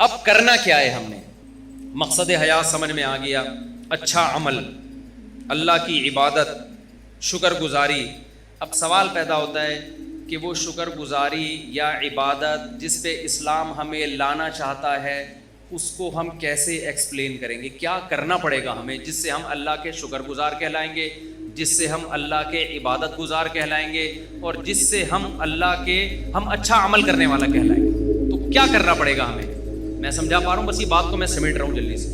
اب کرنا کیا ہے؟ ہم نے مقصد حیات سمجھ میں آ گیا، اچھا عمل، اللہ کی عبادت، شکر گزاری۔ اب سوال پیدا ہوتا ہے کہ وہ شکر گزاری یا عبادت جس پہ اسلام ہمیں لانا چاہتا ہے اس کو ہم کیسے ایکسپلین کریں گے؟ کیا کرنا پڑے گا ہمیں جس سے ہم اللہ کے شکر گزار کہلائیں گے، جس سے ہم اللہ کے عبادت گزار کہلائیں گے، اور جس سے ہم اچھا عمل کرنے والا کہلائیں گے؟ تو کیا کرنا پڑے گا ہمیں؟ میں سمجھا پا رہا ہوں؟ بس یہ بات کو میں سمیٹ رہا ہوں جلدی سے۔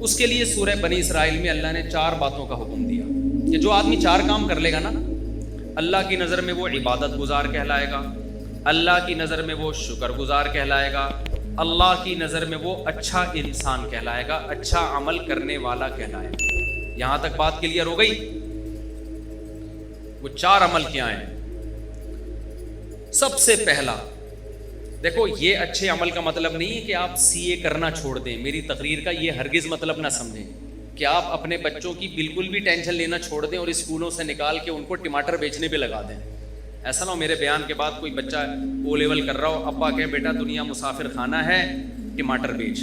اس کے لیے سورہ بنی اسرائیل میں اللہ نے 4 باتوں کا حکم دیا کہ جو آدمی 4 کام کر لے گا نا، اللہ کی نظر میں وہ عبادت گزار کہلائے گا، اللہ کی نظر میں وہ شکر گزار کہلائے گا، اللہ کی نظر میں وہ اچھا انسان کہلائے گا، اچھا عمل کرنے والا کہلائے گا۔ یہاں تک بات کلیئر ہو گئی؟ وہ 4 عمل کیا ہیں؟ سب سے پہلا دیکھو، یہ اچھے عمل کا مطلب نہیں ہے کہ آپ CA کرنا چھوڑ دیں، میری تقریر کا یہ ہرگز مطلب نہ سمجھیں کہ آپ اپنے بچوں کی بالکل بھی ٹینشن لینا چھوڑ دیں اور اسکولوں سے نکال کے ان کو ٹماٹر بیچنے پہ لگا دیں۔ ایسا نہ ہو میرے بیان کے بعد کوئی بچہ O لیول کر رہا ہو، ابا کہے بیٹا دنیا مسافر خانہ ہے، ٹماٹر بیچ۔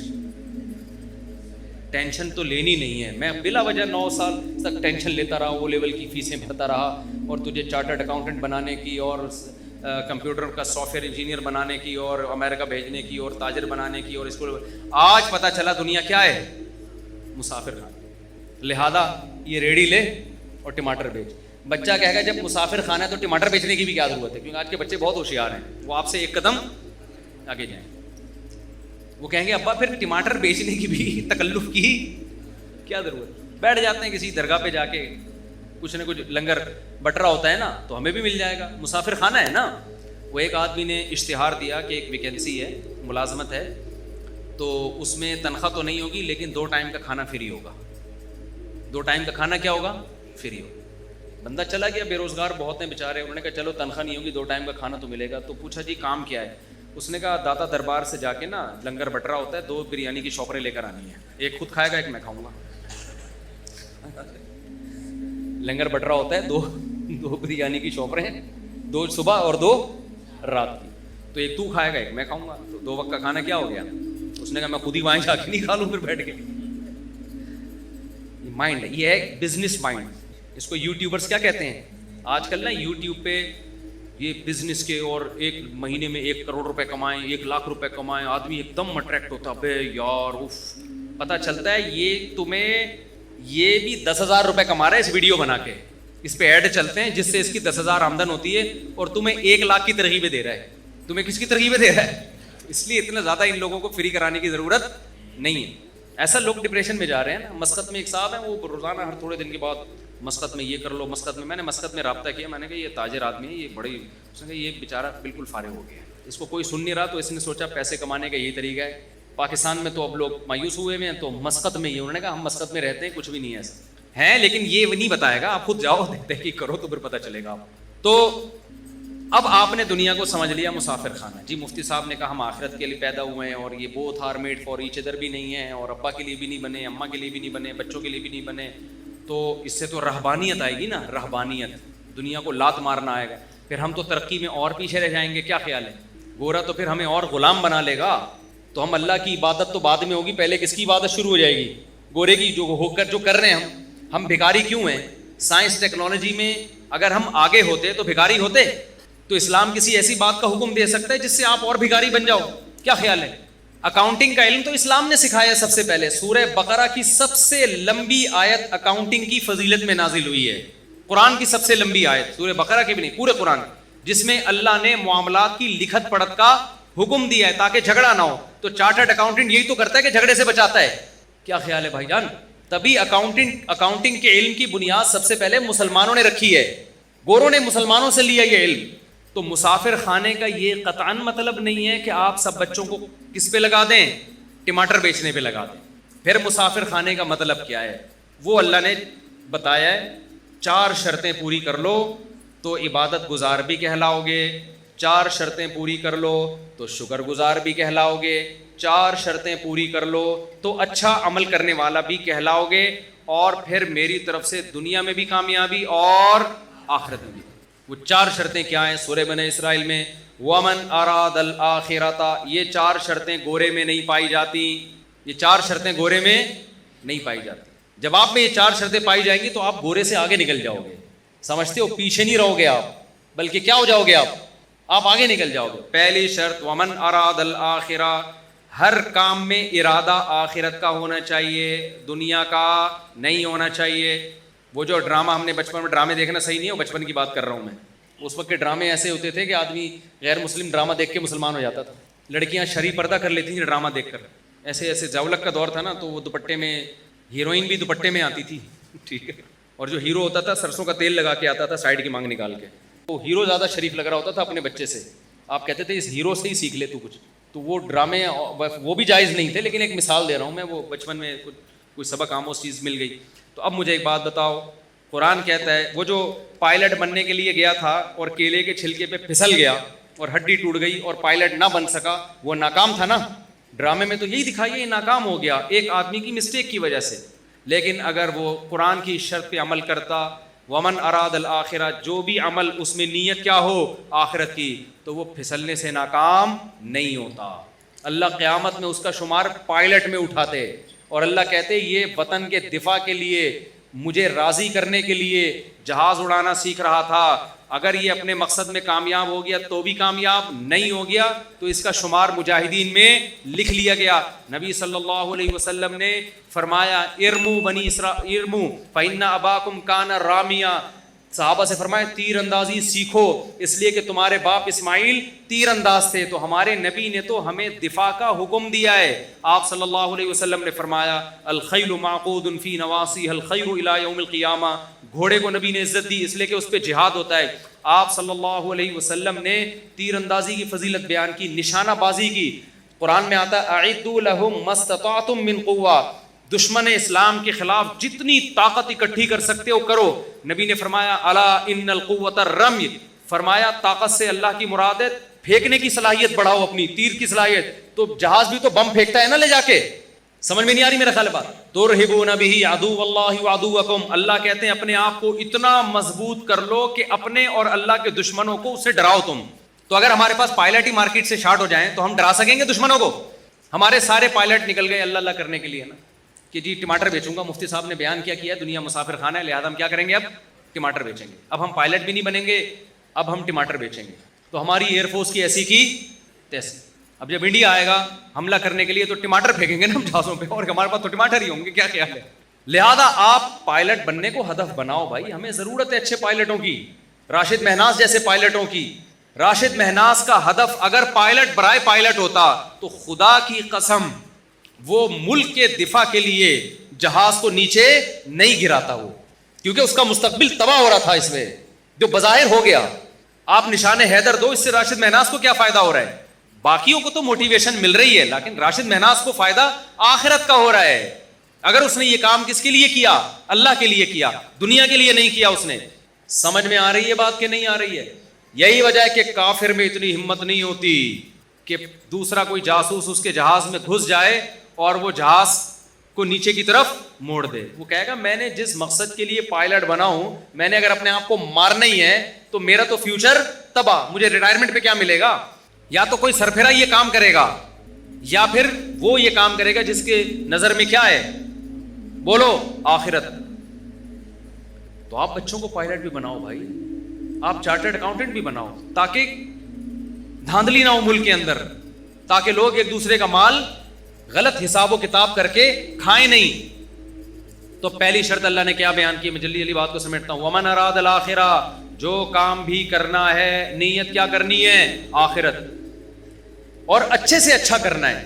ٹینشن تو لینی نہیں ہے۔ میں بلا وجہ 9 سال تک ٹینشن لیتا رہا، O لیول کی فیسیں بھرتا رہا، اور تجھے چارٹرڈ اکاؤنٹنٹ بنانے کی اور کمپیوٹر کا سافٹ ویئر انجینئر بنانے کی اور امریکہ بھیجنے کی اور تاجر بنانے کی، اور اسکول آج پتہ چلا دنیا کیا ہے؟ مسافر خانہ۔ لہذا یہ ریڑھی لے اور ٹماٹر بیچ۔ بچہ کہے گا جب مسافر خانہ ہے تو ٹماٹر بیچنے کی بھی کیا ضرورت ہے؟ کیونکہ آج کے بچے بہت ہوشیار ہیں، وہ آپ سے ایک قدم آگے جائیں۔ وہ کہیں گے ابا پھر ٹماٹر بیچنے کی بھی تکلف کی کیا ضرورت؟ بیٹھ جاتے ہیں کسی درگاہ پہ جا کے، کچھ نہ کچھ لنگر بٹ رہا ہوتا ہے نا، تو ہمیں بھی مل جائے گا، مسافر خانہ ہے نا۔ وہ ایک آدمی نے اشتہار دیا کہ ایک ویکینسی ہے، ملازمت ہے، تو اس میں تنخواہ تو نہیں ہوگی لیکن 2 ٹائم کا کھانا فری ہوگا۔ 2 ٹائم کا کھانا کیا ہوگا؟ فری ہوگا۔ بندہ چلا گیا، بے روزگار بہت ہیں بیچارے، انہوں نے کہا چلو تنخواہ نہیں ہوگی 2 ٹائم کا کھانا تو ملے گا۔ تو پوچھا جی کام کیا ہے؟ اس نے کہا داتا دربار سے جا کے نا لنگر بٹ رہا ہوتا ہے، 2 بریانی کی شاپریں لے کر آنی ہے، ایک خود کھائے گا ایک میں کھاؤں گا۔ لنگر بٹ رہا ہوتا ہے، 2 بریانی کی شاپریں، 2 صبح اور 2 رات کی، تو ایک تو کھائے گا ایک میں کھاؤں گا، تو 2 وقت کا کھانا کیا ہو گیا؟ اس نے کہا میں خود ہی وہاں جا کے نہیں کھا لوں پھر بیٹھ کے۔ یہ مائنڈ ہے، یہ ہے بزنس مائنڈ۔ اس کو یوٹیوبرز کیا کہتے ہیں آج کل نا؟ یوٹیوب پہ یہ بزنس کے، اور 1 مہینے میں 1 کروڑ روپے کمائیں، 1 لاکھ روپے کمائیں، آدمی ایک دم اٹریکٹ ہوتا ہے، بے یار اف، پتہ چلتا ہے یہ تمہیں یہ بھی 10,000 روپے کما رہا ہے اس ویڈیو بنا کے، اس پہ ایڈ چلتے ہیں جس سے اس کی 10,000 آمدن ہوتی ہے، اور تمہیں 1 لاکھ کی ترغیبیں دے رہا ہے۔ تمہیں کس کی ترغیبیں دے رہا ہے؟ اس لیے اتنا زیادہ ان لوگوں کو فری کرانے کی ضرورت نہیں ہے۔ ایسا لوگ ڈپریشن میں جا رہے ہیں نا۔ مسقط میں ایک صاحب ہیں، وہ روزانہ ہر تھوڑے دن کے بعد مسقط میں یہ کر لو، مسقط میں نے مسقط میں رابطہ کیا، میں نے کہا یہ تاجر آدمی ہے، یہ بڑی، اس نے کہا یہ بیچارہ بالکل فارغ ہو گیا، اس کو کوئی سن نہیں رہا، تو اس نے سوچا پیسے کمانے کا یہی طریقہ ہے۔ پاکستان میں تو اب لوگ مایوس ہوئے ہوئے ہیں، تو مسقط میں یہ، انہوں نے کہا ہم مسقط میں رہتے ہیں، کچھ بھی نہیں ہے ایسا ہے، لیکن یہ نہیں بتائے گا، آپ خود جاؤ تحقیق کرو تو پھر پتہ چلے گا آپ۔ تو اب آپ نے دنیا کو سمجھ لیا مسافر خانہ۔ جی مفتی صاحب نے کہا ہم آخرت کے لیے پیدا ہوئے ہیں، اور یہ both are made for each other بھی نہیں ہے، اور ابا کے لیے بھی نہیں بنے، اماں کے لیے بھی نہیں بنے، بچوں کے لیے بھی نہیں بنے، تو اس سے تو رہبانیت آئے گی نا، رہبانیت، دنیا کو لات مارنا آئے گا، پھر ہم تو ترقی میں اور پیچھے رہ جائیں گے۔ کیا خیال ہے؟ گورا تو پھر ہمیں اور غلام بنا لے گا، تو ہم اللہ کی عبادت تو بعد میں ہوگی، پہلے کس کی عبادت شروع ہو جائے گی؟ گورے کی، جو ہو کر جو کر رہے ہیں ہم بھکاری کیوں ہیں؟ سائنس ٹیکنالوجی میں اگر ہم آگے ہوتے تو بھکاری ہوتے؟ تو اسلام کسی ایسی بات کا حکم دے سکتا ہے جس سے آپ اور بھکاری بن جاؤ؟ کیا خیال ہے؟ اکاؤنٹنگ کا علم تو اسلام نے سکھایا سب سے پہلے۔ سورہ بقرہ کی سب سے لمبی آیت اکاؤنٹنگ کی فضیلت میں نازل ہوئی ہے، قرآن کی سب سے لمبی آیت، سورہ بقرہ کی بھی نہیں، پورے قرآن، جس میں اللہ نے معاملات کی لکھت پڑھت کا حکم دیا ہے تاکہ جھگڑا نہ ہو۔ تو چارٹرڈ اکاؤنٹنٹ یہی تو کرتا ہے کہ جھگڑے سے بچاتا ہے۔ کیا خیال ہے بھائی جان؟ تبھی اکاؤنٹنگ کے علم کی بنیاد سب سے پہلے مسلمانوں نے رکھی ہے، گوروں نے مسلمانوں سے لیا یہ علم۔ تو مسافر خانے کا یہ قطعاً مطلب نہیں ہے کہ آپ سب بچوں کو کس پہ لگا دیں؟ ٹماٹر بیچنے پہ لگا دیں۔ پھر مسافر خانے کا مطلب کیا ہے؟ وہ اللہ نے بتایا ہے، 4 شرطیں پوری کر لو تو عبادت گزار بھی کہلاؤ گے، 4 شرطیں پوری کر لو تو شکر گزار بھی کہلاؤ گے، 4 شرطیں پوری کر لو تو اچھا عمل کرنے والا بھی کہلاؤ گے، اور پھر میری طرف سے دنیا میں بھی کامیابی اور آخرت میں بھی۔ وہ 4 شرطیں کیا ہیں؟ سورہ بنی اسرائیل میں ومن اراد الآخرۃ، یہ 4 شرطیں گورے میں نہیں پائی جاتی، یہ 4 شرطیں گورے میں نہیں پائی جاتی۔ جب آپ میں یہ 4 شرطیں پائی جائیں گی تو آپ گورے سے آگے نکل جاؤ گے، سمجھتے ہو؟ پیچھے نہیں رہو گے آپ، بلکہ کیا ہو جاؤ گے آپ آگے نکل جاؤ گے۔ پہلی شرط ومن اراد الآخرہ، ہر کام میں ارادہ آخرت کا ہونا چاہیے، دنیا کا نہیں ہونا چاہیے۔ وہ جو ڈرامہ ہم نے بچپن میں، ڈرامے دیکھنا صحیح نہیں ہے، وہ بچپن کی بات کر رہا ہوں میں، اس وقت کے ڈرامے ایسے ہوتے تھے کہ آدمی غیر مسلم ڈرامہ دیکھ کے مسلمان ہو جاتا تھا، لڑکیاں شرعی پردہ کر لیتی تھیں ڈرامہ دیکھ کر، ایسے زاولک کا دور تھا نا، تو وہ دوپٹے میں، ہیروئن بھی دوپٹے میں آتی تھی، ٹھیک ہے، اور جو ہیرو ہوتا تھا سرسوں کا تیل لگا کے آتا تھا سائڈ کی مانگ نکال کے، وہ ہیرو زیادہ شریف لگ رہا ہوتا تھا اپنے بچے سے، آپ کہتے تھے اس ہیرو سے ہی سیکھ لے تو کچھ۔ تو وہ ڈرامے وہ بھی جائز نہیں تھے، لیکن ایک مثال دے رہا ہوں میں، وہ بچپن میں کوئی سبق آموز چیز مل گئی۔ تو اب مجھے ایک بات بتاؤ، قرآن کہتا ہے وہ جو پائلٹ بننے کے لیے گیا تھا اور کیلے کے چھلکے پہ پھسل گیا اور ہڈی ٹوٹ گئی اور پائلٹ نہ بن سکا، وہ ناکام تھا نا؟ ڈرامے میں تو یہی دکھایا، یہ ناکام ہو گیا ایک آدمی کی مسٹیک کی وجہ سے۔ لیکن اگر وہ قرآن کی شرط پہ عمل کرتا، ومن اراد الآخرہ، جو بھی عمل اس میں نیت کیا ہو آخرت کی، تو وہ پھسلنے سے ناکام نہیں ہوتا۔ اللہ قیامت میں اس کا شمار پائلٹ میں اٹھاتے، اور اللہ کہتے یہ وطن کے دفاع کے لیے، مجھے راضی کرنے کے لیے جہاز اڑانا سیکھ رہا تھا، اگر یہ اپنے مقصد میں کامیاب ہو گیا تو بھی کامیاب، نہیں ہو گیا تو اس کا شمار مجاہدین میں لکھ لیا گیا۔ نبی صلی اللہ علیہ وسلم نے فرمایا ارمو بنی اسرائیل ارمو فإن اباکم کان رامیہ، صحابہ سے فرمایا تیر اندازی سیکھو، اس لیے کہ تمہارے باپ اسماعیل تیر انداز تھے۔ تو ہمارے نبی نے تو ہمیں دفاع کا حکم دیا ہے۔ آپ صلی اللہ علیہ وسلم نے فرمایا الخیل معقود فی نواصیھا الخیر الی یوم القیامہ، گھوڑے کو نبی نے عزت دی اس لیے کہ اس پہ جہاد ہوتا ہے۔ آپ صلی اللہ علیہ وسلم نے تیر اندازی کی فضیلت بیان کی، نشانہ بازی کی۔ قرآن میں آتا ہے اعدوا لهم ما استطعتم من قوہ، دشمن اسلام کے خلاف جتنی طاقت اکٹھی کر سکتے ہو کرو۔ نبی نے فرمایا الا ان القوۃ الرمی، فرمایا طاقت سے اللہ کی مراد ہے پھینکنے کی صلاحیت بڑھاؤ، اپنی تیر کی صلاحیت۔ تو جہاز بھی تو بم پھینکتا ہے نا لے جا کے، سمجھ میں نہیں آ رہی میرا خیال ہے بات؟ ترہبون بہ عدو اللہ وعدوکم، اللہ کہتے ہیں اپنے آپ کو اتنا مضبوط کر لو کہ اپنے اور اللہ کے دشمنوں کو اس سے ڈراؤ تم۔ تو اگر ہمارے پاس پائلٹ ہی مارکیٹ سے شارٹ ہو جائیں تو ہم ڈرا سکیں گے دشمنوں کو؟ ہمارے سارے پائلٹ نکل گئے اللہ اللہ کرنے کے لیے نا، کہ جی ٹماٹر بیچوں گا، مفتی صاحب نے بیان کیا دنیا مسافر خانہ ہے، لہٰذا ہم کیا کریں گے؟ اب ٹماٹر بیچیں گے۔ اب ہم پائلٹ بھی نہیں بنیں گے، اب ہم ٹماٹر بیچیں گے۔ تو ہماری ایئر فورس کی ایسی کی تیسی۔ اب جب انڈیا آئے گا حملہ کرنے کے لیے تو ٹماٹر پھینکیں گے نا ہم جہازوں پہ، اور ہمارے پاس تو ٹماٹر ہی ہوں گے، کیا خیال ہے؟ لہذا آپ پائلٹ بننے کو ہدف بناؤ بھائی، ہمیں ضرورت ہے اچھے پائلٹوں کی، راشد مہناز جیسے پائلٹوں کی۔ راشد مہناز کا ہدف اگر پائلٹ برائے پائلٹ ہوتا تو خدا کی قسم وہ ملک کے دفاع کے لیے جہاز کو نیچے نہیں گراتا، وہ کیونکہ اس کا مستقبل تباہ ہو رہا تھا اس میں، جو بظاہر ہو گیا۔ آپ نشان حیدر دو، اس سے راشد مہناز کو کیا فائدہ ہو رہا ہے؟ باقیوں کو تو موٹیویشن مل رہی ہے، لیکن راشد مہناز کو فائدہ آخرت کا ہو رہا ہے۔ اگر اس نے یہ کام کس کے لیے کیا؟ اللہ کے لیے کیا، دنیا کے لیے نہیں کیا اس نے۔ سمجھ میں آ رہی ہے بات کہ نہیں آ رہی ہے؟ یہی وجہ ہے کہ کافر میں اتنی ہمت نہیں ہوتی کہ دوسرا کوئی جاسوس اس کے جہاز میں گھس جائے اور وہ جہاز کو نیچے کی طرف موڑ دے۔ وہ کہے گا میں نے جس مقصد کے لیے پائلٹ بنا ہوں، میں نے اگر اپنے آپ کو مارنا ہی ہے تو میرا تو فیوچر تباہ، مجھے ریٹائرمنٹ پہ کیا ملے گا؟ یا تو کوئی سرفرا یہ کام کرے گا، یا پھر وہ یہ کام کرے گا جس کے نظر میں کیا ہے؟ بولو آخرت۔ تو آپ بچوں کو پائلٹ بھی بناؤ بھائی، آپ چارٹرڈ اکاؤنٹنٹ بھی بناؤ، تاکہ دھاندلی نہ ہو ملک کے اندر، تاکہ لوگ ایک دوسرے کا مال غلط حساب و کتاب کر کے کھائیں نہیں۔ تو پہلی شرط اللہ نے کیا بیان کی؟ میں جلدی جلدی بات کو سمیٹتا ہوں۔ ومن اراد الآخرہ، جو کام بھی کرنا ہے نیت کیا کرنی ہے؟ آخرت، اور اچھے سے اچھا کرنا ہے۔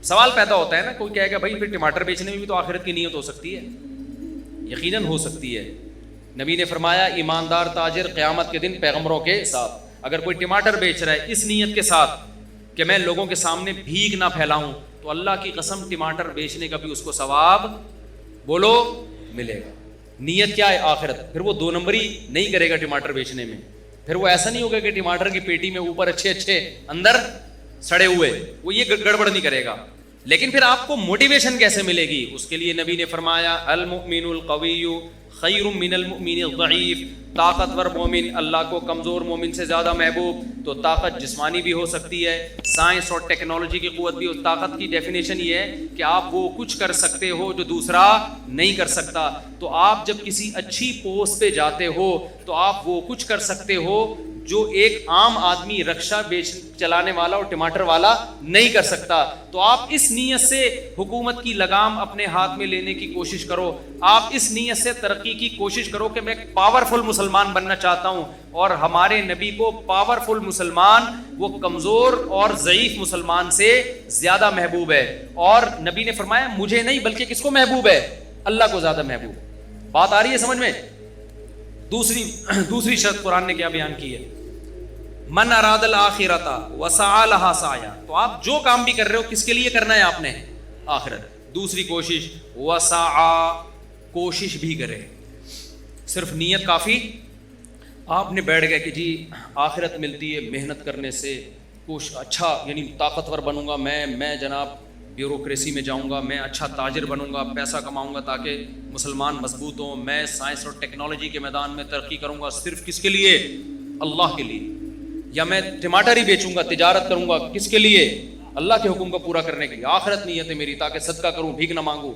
سوال پیدا ہوتا ہے نا، کوئی کہے گا بھائی پھر ٹماٹر بیچنے میں بھی تو آخرت کی نیت ہو سکتی ہے؟ یقیناً ہو سکتی ہے۔ نبی نے فرمایا ایماندار تاجر قیامت کے دن پیغمبروں کے ساتھ، اگر کوئی ٹماٹر بیچ رہا ہے اس نیت کے ساتھ کہ میں لوگوں کے سامنے بھیک نہ پھیلاؤں، تو اللہ کی قسم ٹماٹر بیچنے کا بھی اس کو ثواب بولو ملے گا۔ نیت کیا ہے؟ آخرت۔ پھر وہ 2 نمبری نہیں کرے گا ٹماٹر بیچنے میں، پھر وہ ایسا نہیں ہوگا کہ ٹماٹر کی پیٹی میں اوپر اچھے اندر سڑے ہوئے، وہ یہ گڑبڑ نہیں کرے گا۔ لیکن پھر آپ کو موٹیویشن کیسے ملے گی؟ اس کے لیے نبی نے فرمایا المؤمن القوی خیر من المؤمن الضعیف، طاقتور مومن اللہ کو کمزور مومن سے زیادہ محبوب. تو طاقت جسمانی بھی ہو سکتی ہے، سائنس اور ٹیکنالوجی کی قوت بھی. طاقت کی ڈیفینیشن یہ ہے کہ آپ وہ کچھ کر سکتے ہو جو دوسرا نہیں کر سکتا. تو آپ جب کسی اچھی پوسٹ پہ جاتے ہو تو آپ وہ کچھ کر سکتے ہو جو ایک عام آدمی رکشہ چلانے والا اور ٹماٹر والا نہیں کر سکتا. تو آپ اس نیت سے حکومت کی لگام اپنے ہاتھ میں لینے کی کوشش کرو، آپ اس نیت سے ترقی کی کوشش کرو کہ میں ایک پاورفل مسلمان بننا چاہتا ہوں. اور ہمارے نبی کو پاورفل مسلمان وہ کمزور اور ضعیف مسلمان سے زیادہ محبوب ہے. اور نبی نے فرمایا مجھے نہیں بلکہ کس کو محبوب ہے؟ اللہ کو زیادہ محبوب. بات آ رہی ہے سمجھ میں؟ دوسری شرط قرآن نے کیا بیان کی ہے؟ من اراد الآخرۃ وسعى لها سعیا. تو آپ جو کام بھی کر رہے ہو کس کے لیے کرنا ہے؟ آپ نے آخرت. دوسری کوشش وسعى، کوشش بھی کرے. صرف نیت کافی؟ آپ نے بیٹھ گئے کہ جی آخرت ملتی ہے محنت کرنے سے، اچھا یعنی طاقتور بنوں گا میں جناب بیوروکریسی میں جاؤں گا، میں اچھا تاجر بنوں گا، پیسہ کماؤں گا تاکہ مسلمان مضبوط ہوں، میں سائنس اور ٹیکنالوجی کے میدان میں ترقی کروں گا. صرف کس کے لیے؟ اللہ کے لیے. یا میں ٹماٹر ہی بیچوں گا، تجارت کروں گا، کس کے لیے؟ اللہ کے حکم کو پورا کرنے کے لیے. آخرت نیت ہے میری تاکہ صدقہ کروں، بھیک نہ مانگوں.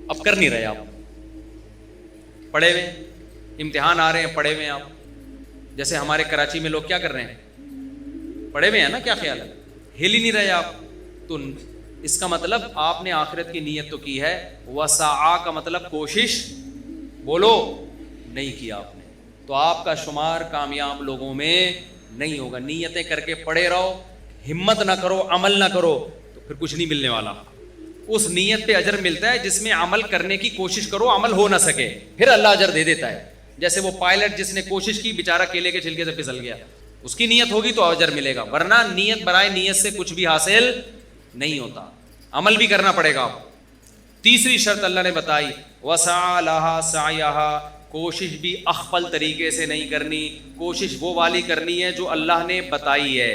اب کر نہیں رہے آپ، پڑھے ہوئے امتحان آ رہے ہیں، پڑھے ہوئے آپ. جیسے ہمارے کراچی میں لوگ کیا کر رہے ہیں؟ پڑھے ہوئے ہیں نا. کیا خیال ہے؟ ہل ہی نہیں رہے آپ. تو اس کا مطلب آپ نے آخرت کی نیت تو کی ہے. وسعا کا مطلب کوشش بولو نہیں کیا آپ نے. تو آپ کا شمار کامیاب لوگوں میں نہیں ہوگا. نیتیں کر کے پڑے رہو، ہمت نہ کرو، عمل نہ کرو تو پھر کچھ نہیں ملنے والا. اس نیت پہ اجر ملتا ہے جس میں عمل کرنے کی کوشش کرو، عمل ہو نہ سکے پھر اللہ اجر دے دیتا ہے. جیسے وہ پائلٹ جس نے کوشش کی بیچارہ کیلے کے چھلکے سے پھسل گیا، اس کی نیت ہوگی تو اجر ملے گا، ورنہ نیت برائے نیت سے کچھ بھی حاصل نہیں ہوتا. عمل بھی کرنا پڑے گا. تیسری شرط اللہ نے بتائی وسعى لها سعيها، کوشش بھی اخفل طریقے سے نہیں کرنی. کوشش وہ والی کرنی ہے جو اللہ نے بتائی ہے.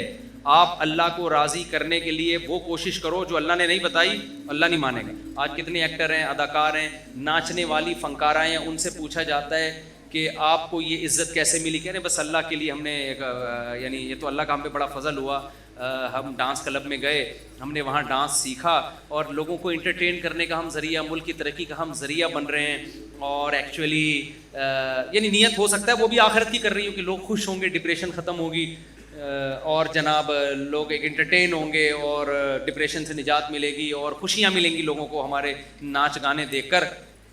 آپ اللہ کو راضی کرنے کے لیے وہ کوشش کرو جو اللہ نے نہیں بتائی، اللہ نہیں مانے گا. آج کتنے ایکٹر ہیں، اداکار ہیں، ناچنے والی فنکارائیں ہیں، ان سے پوچھا جاتا ہے کہ آپ کو یہ عزت کیسے ملی؟ کہہ رہے بس اللہ کے لیے ہم نے یعنی یہ تو اللہ کا ہم پہ بڑا فضل ہوا. ہم ڈانس کلب میں گئے، ہم نے وہاں ڈانس سیکھا اور لوگوں کو انٹرٹین کرنے کا ہم ذریعہ، ملک کی ترقی کا ہم ذریعہ بن رہے ہیں. اور ایکچولی یعنی نیت ہو سکتا ہے وہ بھی آخرت کی کر رہی ہو کہ لوگ خوش ہوں گے، ڈپریشن ختم ہوگی اور جناب لوگ ایک انٹرٹین ہوں گے اور ڈپریشن سے نجات ملے گی اور خوشیاں ملیں گی لوگوں کو ہمارے ناچ گانے دیکھ کر.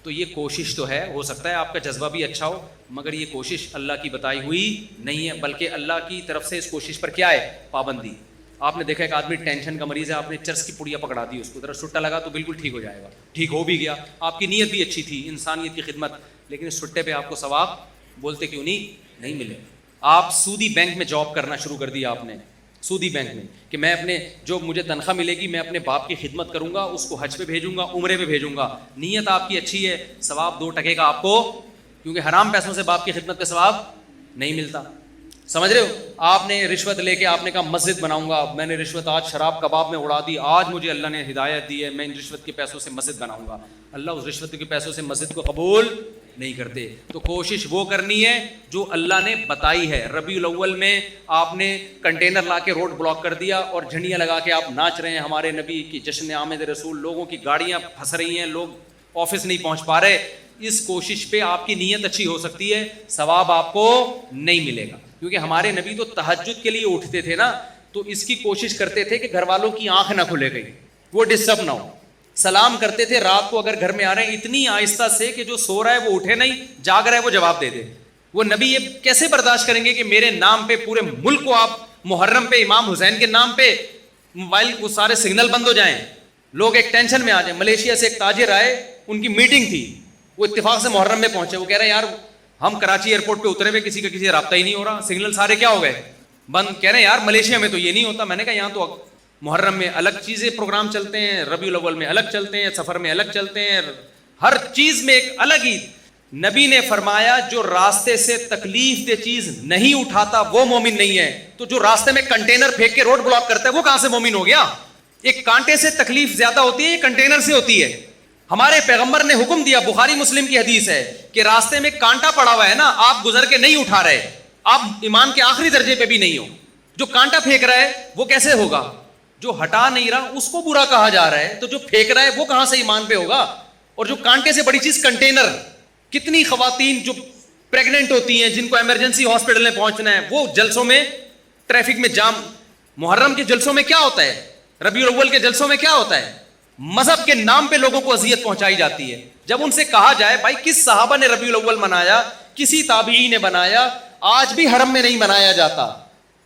تو یہ کوشش تو ہے، ہو سکتا ہے آپ کا جذبہ بھی اچھا ہو، مگر یہ کوشش اللہ کی بتائی ہوئی نہیں ہے، بلکہ اللہ کی طرف سے اس کوشش پر کیا ہے؟ پابندی. آپ نے دیکھا ایک آدمی ٹینشن کا مریض ہے، آپ نے چرس کی پڑیا پکڑا دی، اس کو ذرا سٹا لگا تو بالکل ٹھیک ہو جائے گا. ٹھیک ہو بھی گیا، آپ کی نیت بھی اچھی تھی، انسانیت کی خدمت، لیکن اس سٹے پہ آپ کو ثواب بولتے کیوں نہیں ملے. آپ سودی بینک میں جاب کرنا شروع کر دیا آپ نے، سودی بینک میں، کہ میں اپنے جو مجھے تنخواہ ملے گی میں اپنے باپ کی خدمت کروں گا، اس کو حج پہ بھیجوں گا، عمرے پہ بھیجوں گا. نیت آپ کی اچھی ہے، ثواب 2 ٹکے کا آپ کو، کیونکہ حرام پیسوں سے باپ کی خدمت پہ ثواب نہیں ملتا. سمجھ رہے ہو؟ آپ نے رشوت لے کے آپ نے کہا مسجد بناؤں گا، میں نے رشوت آج شراب کباب میں اڑا دی، آج مجھے اللہ نے ہدایت دی ہے میں ان رشوت کے پیسوں سے مسجد بناؤں گا. اللہ اس رشوت کے پیسوں سے مسجد کو قبول نہیں کرتے. تو کوشش وہ کرنی ہے جو اللہ نے بتائی ہے. ربیع الاول میں آپ نے کنٹینر لا کے روڈ بلاک کر دیا اور جھنڈیاں لگا کے آپ ناچ رہے ہیں ہمارے نبی کی جشن آمد رسول، لوگوں کی گاڑیاں پھنس رہی ہیں، لوگ آفس نہیں پہنچ پا رہے. اس کوشش پہ آپ کی نیت اچھی ہو سکتی ہے، ثواب آپ کو نہیں ملے گا، کیونکہ ہمارے نبی تو تہجد کے لیے اٹھتے تھے نا، تو اس کی کوشش کرتے تھے کہ گھر والوں کی آنکھ نہ کھلے گئی، وہ ڈسٹرب نہ ہو. سلام کرتے تھے رات کو اگر گھر میں آ رہے ہیں اتنی آہستہ سے کہ جو سو رہا ہے وہ اٹھے نہیں، جاگ رہا ہے وہ جواب دے دے. وہ نبی یہ کیسے برداشت کریں گے کہ میرے نام پہ پورے ملک کو آپ محرم پہ امام حسین کے نام پہ موبائل وہ سارے سگنل بند ہو جائیں، لوگ ایک ٹینشن میں آ جائیں. ملیشیا سے ایک تاجر آئے، ان کی میٹنگ تھی، وہ اتفاق سے محرم میں پہنچے. وہ کہہ رہے ہیں یار ہم کراچی ایئرپورٹ پہ اترے ہوئے، کسی کا کسی سے رابطہ ہی نہیں ہو رہا، سگنل سارے کیا ہو گئے؟ بند. کہہ رہے ہیں یار ملیشیا میں تو یہ نہیں ہوتا. میں نے کہا یہاں تو محرم میں الگ چیزیں پروگرام چلتے ہیں، ربیع الاول میں الگ چلتے ہیں، سفر میں الگ چلتے ہیں، ہر چیز میں ایک الگ ہی. نبی نے فرمایا جو راستے سے تکلیف دہ چیز نہیں اٹھاتا وہ مومن نہیں ہے. تو جو راستے میں کنٹینر پھینک کے روڈ بلاک کرتا ہے وہ کہاں سے مومن ہو گیا؟ ایک کانٹے سے تکلیف زیادہ ہوتی ہے، یہ کنٹینر سے ہوتی ہے. ہمارے پیغمبر نے حکم دیا, بخاری مسلم کی حدیث ہے, کہ راستے میں کانٹا پڑا ہوا ہے نا, آپ گزر کے نہیں اٹھا رہے, آپ ایمان کے آخری درجے پہ بھی نہیں ہو. جو کانٹا پھینک رہا ہے وہ کیسے ہوگا؟ جو ہٹا نہیں رہا اس کو برا کہا جا رہا ہے, تو جو پھینک رہا ہے وہ کہاں سے ایمان پہ ہوگا؟ اور جو کانٹے سے بڑی چیز کنٹینر, کتنی خواتین جو پریگننٹ ہوتی ہیں جن کو ایمرجنسی ہاسپٹل میں پہنچنا ہے, وہ جلسوں میں ٹریفک میں جام. محرم کے جلسوں میں کیا ہوتا ہے, ربیع الاول کے جلسوں میں کیا ہوتا ہے؟ مذہب کے نام پہ لوگوں کو اذیت پہنچائی جاتی ہے. جب ان سے کہا جائے بھائی کس صحابہ نے ربیع الاول منایا, کسی تابعی نے بنایا, آج بھی حرم میں نہیں منایا جاتا,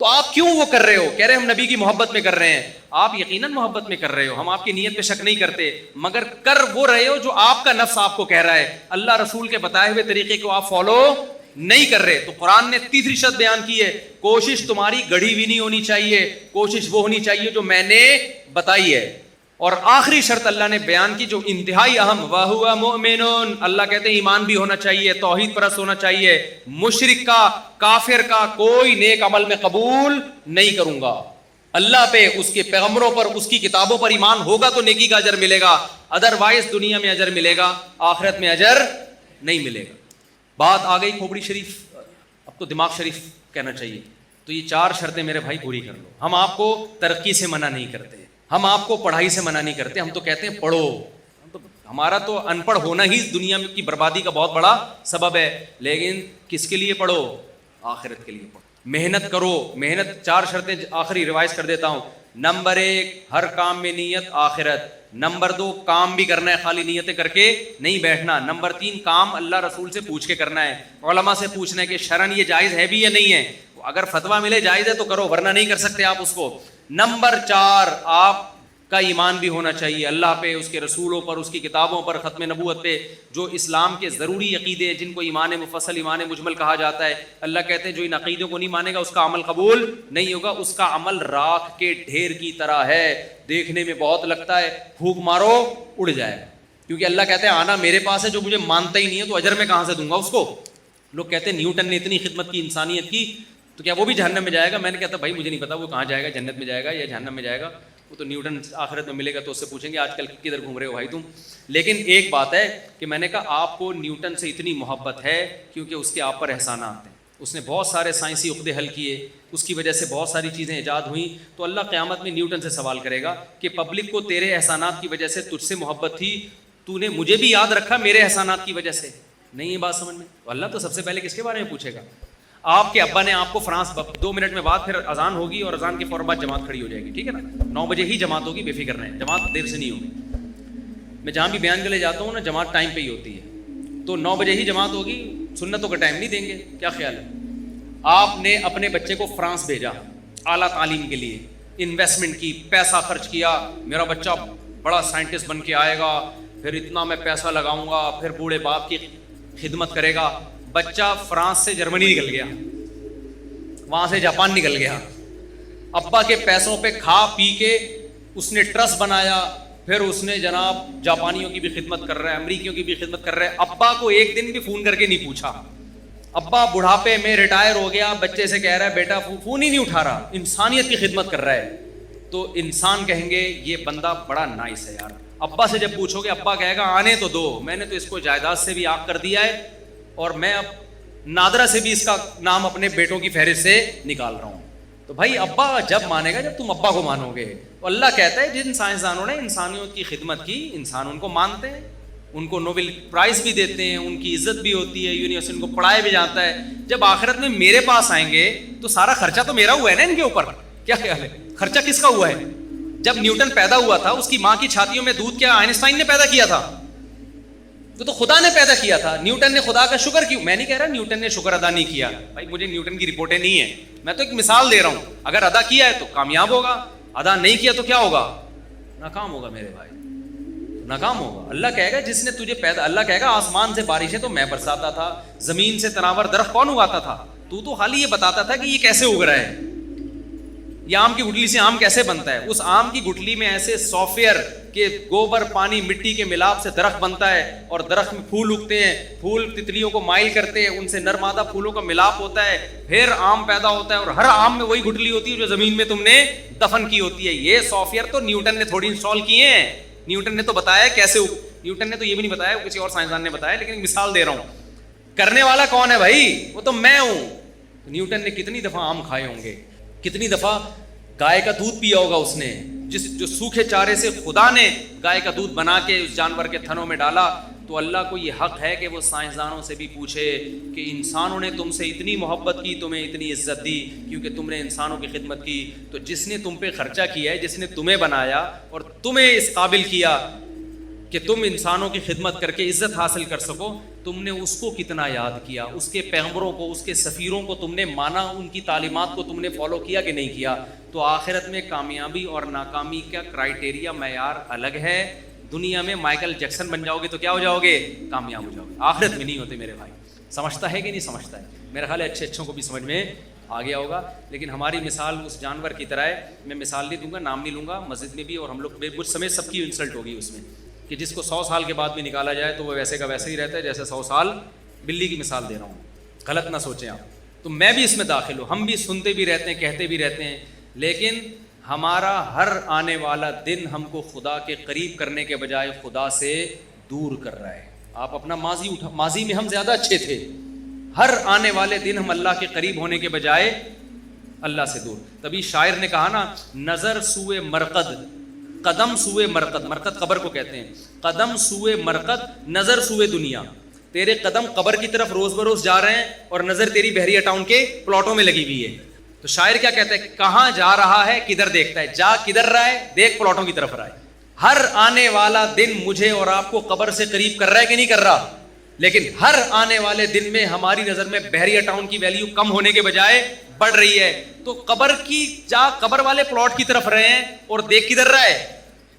تو آپ کیوں وہ کر رہے ہو؟ کہہ رہے ہم نبی کی محبت میں کر رہے ہیں. آپ یقیناً محبت میں کر رہے ہو, ہم آپ کی نیت پہ شک نہیں کرتے, مگر کر وہ رہے ہو جو آپ کا نفس آپ کو کہہ رہا ہے. اللہ رسول کے بتائے ہوئے طریقے کو آپ فالو نہیں کر رہے. تو قرآن نے تیسری شرط بیان کی ہے, کوشش تمہاری گڑھی ہوئی نہیں ہونی چاہیے, کوشش وہ ہونی چاہیے جو میں نے بتائی ہے. اور آخری شرط اللہ نے بیان کی جو انتہائی اہم, وَهُوَ مُؤْمِنٌ, اللہ کہتے ہیں ایمان بھی ہونا چاہیے, توحید پرست ہونا چاہیے. مشرک کا, کافر کا کوئی نیک عمل میں قبول نہیں کروں گا. اللہ پہ, اس کے پیغمبروں پر, اس کی کتابوں پر ایمان ہوگا تو نیکی کا اجر ملے گا, ادروائز دنیا میں اجر ملے گا, آخرت میں اجر نہیں ملے گا. بات آ گئی کھوپڑی شریف, اب تو دماغ شریف کہنا چاہیے. تو یہ 4 شرطیں میرے بھائی پوری کر لو. ہم آپ کو ترقی سے منع نہیں کرتے, ہم آپ کو پڑھائی سے منع نہیں کرتے, ہم تو کہتے ہیں پڑھو. ہمارا تو ان پڑھ ہونا ہی دنیا کی بربادی کا بہت بڑا سبب ہے. لیکن کس کے لیے پڑھو؟ آخرت کے لیے پڑھو, محنت کرو. محنت 4 شرطیں آخری ریوائز کر دیتا ہوں. نمبر 1, ہر کام میں نیت آخرت. نمبر 2, کام بھی کرنا ہے, خالی نیتیں کر کے نہیں بیٹھنا. نمبر 3, کام اللہ رسول سے پوچھ کے کرنا ہے, علماء سے پوچھنا ہے کہ شرعن یہ جائز ہے بھی یا نہیں ہے. اگر فتویٰ ملے جائز ہے تو کرو, ورنہ نہیں کر سکتے آپ اس کو. نمبر 4, آپ کا ایمان بھی ہونا چاہیے اللہ پہ, اس کے رسولوں پر, اس کی کتابوں پر, ختم نبوت پہ, جو اسلام کے ضروری عقیدے جن کو ایمان مفصل, ایمان مجمل کہا جاتا ہے. اللہ کہتے ہیں جو ان عقیدوں کو نہیں مانے گا اس کا عمل قبول نہیں ہوگا. اس کا عمل راکھ کے ڈھیر کی طرح ہے, دیکھنے میں بہت لگتا ہے, پھونک مارو اڑ جائے گا. کیونکہ اللہ کہتے ہیں آنا میرے پاس ہے, جو مجھے مانتا ہی نہیں ہے تو اجر میں کہاں سے دوں گا اس کو. لوگ کہتے ہیں نیوٹن نے اتنی خدمت کی انسانیت کی, تو کیا وہ بھی جہنم میں جائے گا؟ میں نے کہتا بھائی مجھے نہیں پتا وہ کہاں جائے گا, جنت میں جائے گا یا جہنم میں جائے گا. وہ تو نیوٹن آخرت میں ملے گا تو اس سے پوچھیں گے آج کل کدھر گھوم رہے ہو بھائی تم. لیکن ایک بات ہے کہ میں نے کہا آپ کو نیوٹن سے اتنی محبت ہے کیونکہ اس کے آپ پر احسانات ہیں. اس نے بہت سارے سائنسی عقدے حل کیے, اس کی وجہ سے بہت ساری چیزیں ایجاد ہوئیں. تو اللہ قیامت میں نیوٹن سے سوال کرے گا کہ پبلک کو تیرے احسانات کی وجہ سے تجھ سے محبت تھی, تو نے مجھے بھی یاد رکھا میرے احسانات کی وجہ سے نہیں. یہ بات سمجھ میں؟ تو اللہ تو سب سے پہلے کس کے بارے میں پوچھے گا؟ آپ کے ابا نے آپ کو فرانس 2 منٹ میں بعد پھر اذان ہوگی اور اذان کے فوراً بعد جماعت کھڑی ہو جائے گی, ٹھیک ہے نا. 9 بجے ہی جماعت ہوگی, بے فکر رہیں, جماعت دیر سے نہیں ہوگی. میں جہاں بھی بیان کے لیے جاتا ہوں نا, جماعت ٹائم پہ ہی ہوتی ہے. تو 9 بجے ہی جماعت ہوگی, سنتوں کا ٹائم نہیں دیں گے. کیا خیال ہے؟ آپ نے اپنے بچے کو فرانس بھیجا اعلیٰ تعلیم کے لیے, انویسٹمنٹ کی, پیسہ خرچ کیا, میرا بچہ بڑا سائنٹسٹ بن کے آئے گا, پھر اتنا میں پیسہ لگاؤں گا, پھر بوڑھے باپ کی خدمت کرے گا. بچہ فرانس سے جرمنی نکل گیا, وہاں سے جاپان نکل گیا. ابا کے پیسوں پہ کھا پی کے اس نے ٹرسٹ بنایا, پھر اس نے جناب جاپانیوں کی بھی خدمت کر رہا ہے, امریکیوں کی بھی خدمت کر رہا ہے. ابا کو ایک دن بھی فون کر کے نہیں پوچھا. ابا بڑھاپے میں ریٹائر ہو گیا, بچے سے کہہ رہا ہے بیٹا فون ہی نہیں اٹھا رہا, انسانیت کی خدمت کر رہا ہے. تو انسان کہیں گے یہ بندہ بڑا نائس ہے یار. ابا سے جب پوچھو گے, ابا کہے گا آنے تو دو, میں نے تو اس کو جائیداد سے بھی آگ کر دیا ہے, اور میں اب نادرہ سے بھی اس کا نام اپنے بیٹوں کی فہرست سے نکال رہا ہوں. تو بھائی ابا جب مانے گا جب تم ابا کو مانو گے. تو اللہ کہتا ہے جن سائنسدانوں نے انسانیت کی خدمت کی, انسان ان کو مانتے ہیں, ان کو نوبل پرائز بھی دیتے ہیں, ان کی عزت بھی ہوتی ہے, یونیورسٹی ان کو پڑھایا بھی جاتا ہے. جب آخرت میں میرے پاس آئیں گے تو سارا خرچہ تو میرا ہوا ہے نا ان کے اوپر. کیا خیال ہے؟ خرچہ کس کا ہوا ہے؟ جب نیوٹن پیدا ہوا تھا اس کی ماں کی چھاتیوں میں دودھ کیا آئنسٹائن نے پیدا کیا تھا؟ تو خدا نے پیدا کیا تھا. نیوٹن نے خدا کا شکر کیوں؟ میں نہیں کہہ رہا نیوٹن نے شکر ادا نہیں کیا بھائی, مجھے نیوٹن کی رپورٹیں نہیں ہیں, میں تو ایک مثال دے رہا ہوں. اگر ادا کیا ہے تو کامیاب ہوگا, ادا نہیں کیا تو کیا ہوگا؟ ناکام ہوگا میرے بھائی, ناکام ہوگا. اللہ کہے گا جس نے تجھے پیدا, اللہ کہے گا آسمان سے بارشیں تو میں برساتا تھا, زمین سے تناور درخت کون اگاتا تھا؟ تو خالی یہ بتاتا تھا کہ یہ کیسے اگ رہا ہے, یہ آم کی گٹلی سے آم کیسے بنتا ہے. اس آم کی گٹلی میں ایسے سافٹ ویئر کہ گوبر پانی مٹی کے ملاپ سے درخت بنتا ہے, اور درخت میں پھول اگتے ہیں, پھول تتلیوں کو مائل کرتے ہیں, ان سے نر مادہ پھولوں کا ملاپ ہوتا ہے, پھر آم پیدا ہوتا ہے, اور ہر آم میں وہی گٹلی ہوتی ہے جو زمین میں تم نے دفن کی ہوتی ہے. یہ سافٹ ویئر تو نیوٹن نے تھوڑی انسٹال کیے ہیں, نیوٹن نے تو بتایا کیسے. نیوٹن نے تو یہ بھی نہیں بتایا, وہ کسی اور سائنسدان نے بتایا, لیکن مثال دے رہا ہوں. کرنے والا کون ہے بھائی؟ وہ تو میں ہوں. نیوٹن نے کتنی دفعہ آم کھائے ہوں گے, کتنی دفعہ گائے کا دودھ پیا ہوگا اس نے, جو سوکھے چارے سے خدا نے گائے کا دودھ بنا کے اس جانور کے تھنوں میں ڈالا. تو اللہ کو یہ حق ہے کہ وہ سائنسدانوں سے بھی پوچھے کہ انسانوں نے تم سے اتنی محبت کی, تمہیں اتنی عزت دی کیونکہ تم نے انسانوں کی خدمت کی. تو جس نے تم پہ خرچہ کیا ہے, جس نے تمہیں بنایا اور تمہیں اس قابل کیا کہ تم انسانوں کی خدمت کر کے عزت حاصل کر سکو, تم نے اس کو کتنا یاد کیا, اس کے پیغمبروں کو, اس کے سفیروں کو تم نے مانا, ان کی تعلیمات کو تم نے فالو کیا کہ نہیں کیا. تو آخرت میں کامیابی اور ناکامی کا کرائٹیریا, معیار الگ ہے. دنیا میں مائیکل جیکسن بن جاؤ گے تو کیا ہو جاؤ گے؟ کامیاب ہو جاؤ گے. آخرت میں نہیں ہوتے میرے بھائی. سمجھتا ہے کہ نہیں سمجھتا ہے؟ میرا خیال ہے اچھوں کو بھی سمجھ میں آ گیا ہوگا. لیکن ہماری مثال اس جانور کی طرح ہے. میں مثال نہیں دوں گا, نام نہیں لوں گا, مسجد میں بھی اور ہم لوگ مجھ سمیت سب کی انسلٹ ہوگی اس میں, کہ جس کو 100 سال کے بعد بھی نکالا جائے تو وہ ویسے کا ویسے ہی رہتا ہے جیسے 100 سال. بلی کی مثال دے رہا ہوں, غلط نہ سوچیں آپ. تو میں بھی اس میں داخل ہوں. ہم بھی سنتے بھی رہتے ہیں, کہتے بھی رہتے ہیں, لیکن ہمارا ہر آنے والا دن ہم کو خدا کے قریب کرنے کے بجائے خدا سے دور کر رہا ہے. آپ اپنا ماضی میں ہم زیادہ اچھے تھے, ہر آنے والے دن ہم اللہ کے قریب ہونے کے بجائے اللہ سے دور. تبھی شاعر نے کہا نا, نظر سوئے مرقد, قدم سوئے مرقد, مرقد قبر کو کہتے ہیں, قدم سوئے مرقد, نظر سوئے دنیا. تیرے قدم قبر کی طرف روز بروز جا رہے ہیں اور نظر تیری بحریہ ٹاؤن کے پلاٹوں میں لگی ہوئی ہے. تو شاعر کیا کہتا ہے, کہاں جا رہا ہے کدھر دیکھتا ہے, جا کدھر رہا ہے, دیکھ پلاٹوں کی طرف رہا ہے. ہر آنے والا دن مجھے اور آپ کو قبر سے قریب کر رہا ہے کہ نہیں کر رہا؟ لیکن ہر آنے والے دن میں ہماری نظر میں بحریہ ٹاؤن کی ویلیو کم ہونے کے بجائے بڑھ رہی ہے. تو قبر کی جا قبر والے پلاٹ کی طرف رہے ہیں اور دیکھ کدھر رہا ہے؟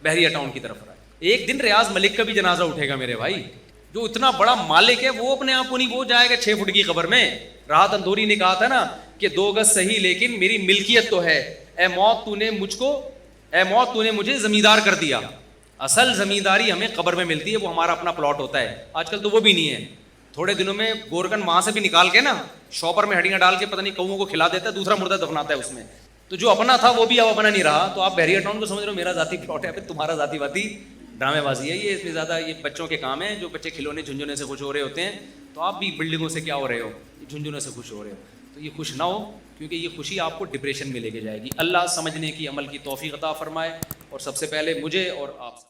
بحریہ ٹاؤن کی طرف رہا ہے. ایک دن ریاض ملک کا بھی جنازہ اٹھے گا میرے بھائی. جو اتنا بڑا مالک ہے وہ اپنے آپ کو نہیں, وہ جائے گا 6 فٹ کی قبر میں. راحت اندوری نے کہا تھا نا کہ 2 گز صحیح لیکن میری ملکیت تو ہے. اے موت تو نے مجھے زمیندار کر دیا. اصل زمینداری ہمیں قبر میں ملتی ہے, وہ ہمارا اپنا پلاٹ ہوتا ہے. آج کل تو وہ بھی نہیں ہے. تھوڑے دنوں میں گورکن وہاں سے بھی نکال کے نا شاپر میں ہڈیاں ڈال کے پتہ نہیں کؤوں کو کھلا دیتا ہے, دوسرا مردہ دفناتا ہے اس میں. تو جو اپنا تھا وہ بھی اب اپنا نہیں رہا. تو آپ بحریہ ٹاؤن کو سمجھ رہے ہو میرا ذاتی پلاٹ ہے, پھر تمہارا ذاتی باتی ڈرامے بازی ہے یہ. اس میں زیادہ یہ بچوں کے کام ہیں, جو بچے کھلونے جھنجھونے سے خوش ہو رہے ہوتے ہیں. تو آپ بھی بلڈنگوں سے کیا ہو رہے ہو, جھنجھونے سے خوش ہو رہے ہو. تو یہ خوش نہ ہو, کیونکہ یہ خوشی آپ کو ڈپریشن میں لے کے جائے گی. اللہ سمجھنے کی, عمل کی توفیق عطا فرمائے, اور سب سے پہلے مجھے اور آپ